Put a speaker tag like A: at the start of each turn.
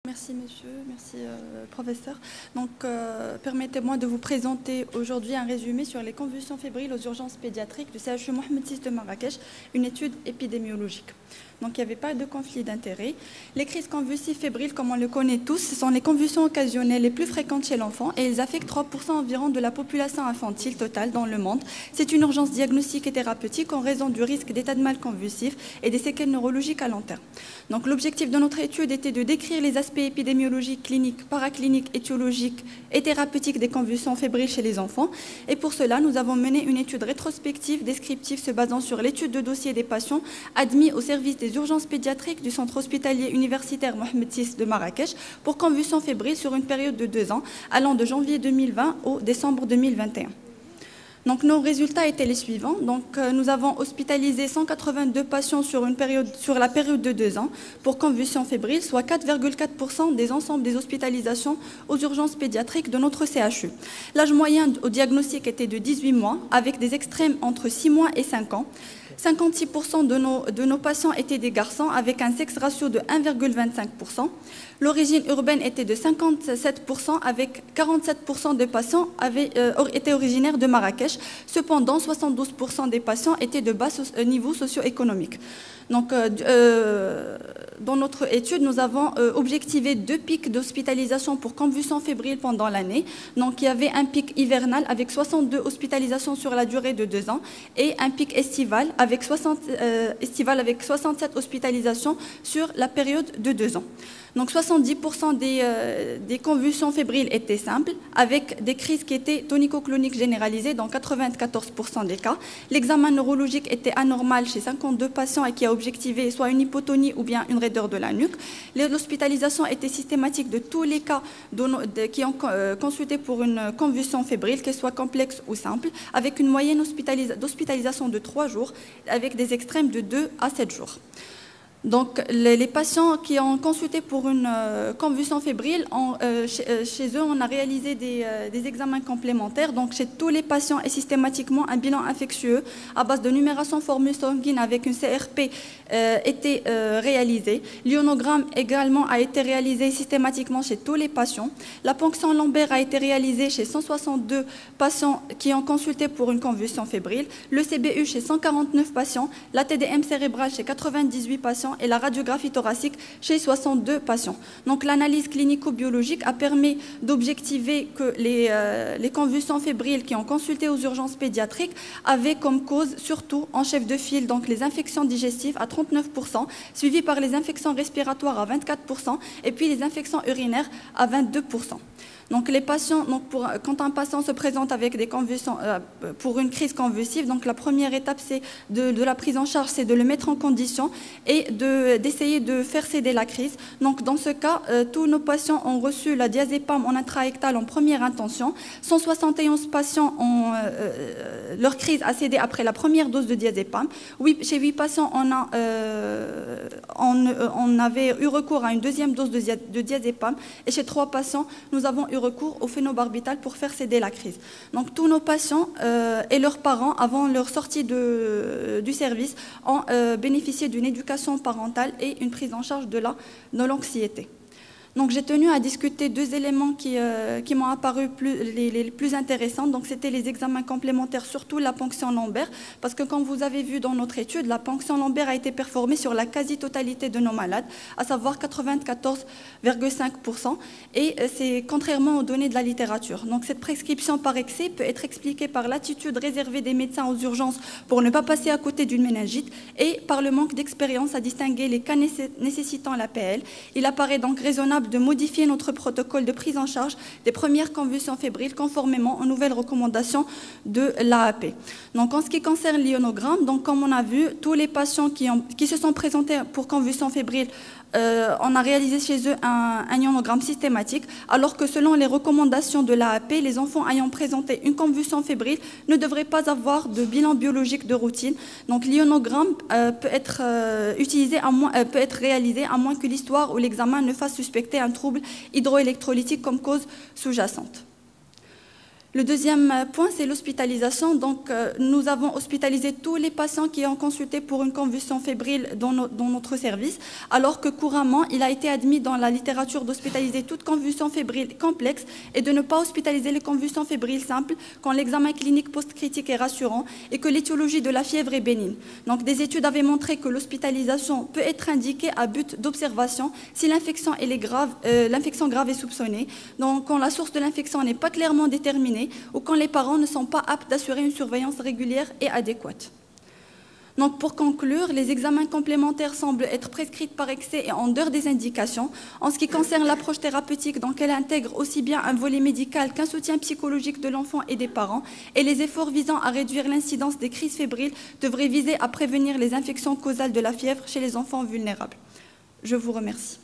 A: Merci monsieur, merci professeur. Donc permettez-moi de vous présenter aujourd'hui un résumé sur les convulsions fébriles aux urgences pédiatriques du CHU Mohamed VI de Marrakech, une étude épidémiologique. Donc il n'y avait pas de conflit d'intérêt. Les crises convulsives fébriles, comme on le connaît tous, ce sont les convulsions occasionnelles les plus fréquentes chez l'enfant et ils affectent 3% environ de la population infantile totale dans le monde. C'est une urgence diagnostique et thérapeutique en raison du risque d'état de mal convulsif et des séquelles neurologiques à long terme. Donc l'objectif de notre étude était de décrire les aspects épidémiologiques, cliniques, paracliniques, étiologiques et thérapeutiques des convulsions fébriles chez les enfants. Et pour cela, nous avons mené une étude rétrospective, descriptive, se basant sur l'étude de dossiers des patients admis au service des urgences pédiatriques du centre hospitalier universitaire Mohamed VI de Marrakech pour convulsions fébriles sur une période de 2 ans, allant de janvier 2020 au décembre 2021. Donc, nos résultats étaient les suivants. Donc, nous avons hospitalisé 182 patients sur la période de 2 ans pour convulsions fébriles, soit 4,4% des ensembles des hospitalisations aux urgences pédiatriques de notre CHU. L'âge moyen au diagnostic était de 18 mois, avec des extrêmes entre 6 mois et 5 ans. 56% de nos patients étaient des garçons avec un sexe ratio de 1,25%. L'origine urbaine était de 57% avec 47% des patients étaient originaires de Marrakech. Cependant, 72% des patients étaient de bas niveau socio-économique. Donc, dans notre étude, nous avons objectivé 2 pics d'hospitalisation pour convulsions fébriles pendant l'année. Donc, il y avait un pic hivernal avec 62 hospitalisations sur la durée de 2 ans et un pic estival avec 67 hospitalisations sur la période de 2 ans. Donc 70% des convulsions fébriles étaient simples, avec des crises qui étaient tonico-cloniques généralisées dans 94% des cas. L'examen neurologique était anormal chez 52 patients et qui a objectivé soit une hypotonie ou bien une raideur de la nuque. L'hospitalisation était systématique de tous les cas qui ont consulté pour une convulsion fébrile, qu'elle soit complexe ou simple, avec une moyenne d'hospitalisation de 3 jours, avec des extrêmes de 2 à 7 jours. Donc, les patients qui ont consulté pour une convulsion fébrile, chez eux, on a réalisé des examens complémentaires. Donc, chez tous les patients, et systématiquement, un bilan infectieux à base de numération formule sanguine avec une CRP était réalisé. L'ionogramme également a été réalisé systématiquement chez tous les patients. La ponction lombaire a été réalisée chez 162 patients qui ont consulté pour une convulsion fébrile. Le CBU chez 149 patients. La TDM cérébrale chez 98 patients. Et la radiographie thoracique chez 62 patients. Donc l'analyse clinico-biologique a permis d'objectiver que les convulsions fébriles qui ont consulté aux urgences pédiatriques avaient comme cause surtout en chef de file donc les infections digestives à 39%, suivies par les infections respiratoires à 24% et puis les infections urinaires à 22%. Donc, les patients, quand un patient se présente avec des convulsions pour une crise convulsive, donc la première étape c'est de la prise en charge, c'est de le mettre en condition et d'essayer de faire céder la crise. Donc, dans ce cas, tous nos patients ont reçu la diazépam en intrarectal en première intention. 171 patients leur crise a cédé après la première dose de diazépam. Chez 8 patients, on avait eu recours à une deuxième dose de diazépam et chez 3 patients, nous avons eu recours au phénobarbital pour faire céder la crise. Donc tous nos patients et leurs parents, avant leur sortie du service, ont bénéficié d'une éducation parentale et une prise en charge de l'anxiété. Donc j'ai tenu à discuter 2 éléments qui m'ont apparu les plus intéressants. Donc c'était les examens complémentaires, surtout la ponction lombaire, parce que comme vous avez vu dans notre étude, la ponction lombaire a été performée sur la quasi-totalité de nos malades, à savoir 94,5%, et c'est contrairement aux données de la littérature. Donc cette prescription par excès peut être expliquée par l'attitude réservée des médecins aux urgences pour ne pas passer à côté d'une méningite et par le manque d'expérience à distinguer les cas nécessitant l'APL. Il apparaît donc raisonnable de modifier notre protocole de prise en charge des premières convulsions fébriles conformément aux nouvelles recommandations de l'AAP. Donc, en ce qui concerne l'ionogramme, donc comme on a vu, tous les patients qui se sont présentés pour convulsions fébriles, on a réalisé chez eux un ionogramme systématique, alors que selon les recommandations de l'AAP, les enfants ayant présenté une convulsion fébrile ne devraient pas avoir de bilan biologique de routine. Donc l'ionogramme peut être réalisé à moins que l'histoire ou l'examen ne fasse suspecter un trouble hydroélectrolytique comme cause sous-jacente. Le deuxième point, c'est l'hospitalisation. Donc, nous avons hospitalisé tous les patients qui ont consulté pour une convulsion fébrile dans notre service, alors que couramment, il a été admis dans la littérature d'hospitaliser toute convulsion fébrile complexe et de ne pas hospitaliser les convulsions fébriles simples quand l'examen clinique post-critique est rassurant et que l'étiologie de la fièvre est bénigne. Donc, des études avaient montré que l'hospitalisation peut être indiquée à but d'observation si l'infection grave est soupçonnée, donc quand la source de l'infection n'est pas clairement déterminée ou quand les parents ne sont pas aptes d'assurer une surveillance régulière et adéquate. Donc, pour conclure, les examens complémentaires semblent être prescrits par excès et en dehors des indications. En ce qui concerne l'approche thérapeutique, donc elle intègre aussi bien un volet médical qu'un soutien psychologique de l'enfant et des parents, et les efforts visant à réduire l'incidence des crises fébriles devraient viser à prévenir les infections causales de la fièvre chez les enfants vulnérables. Je vous remercie.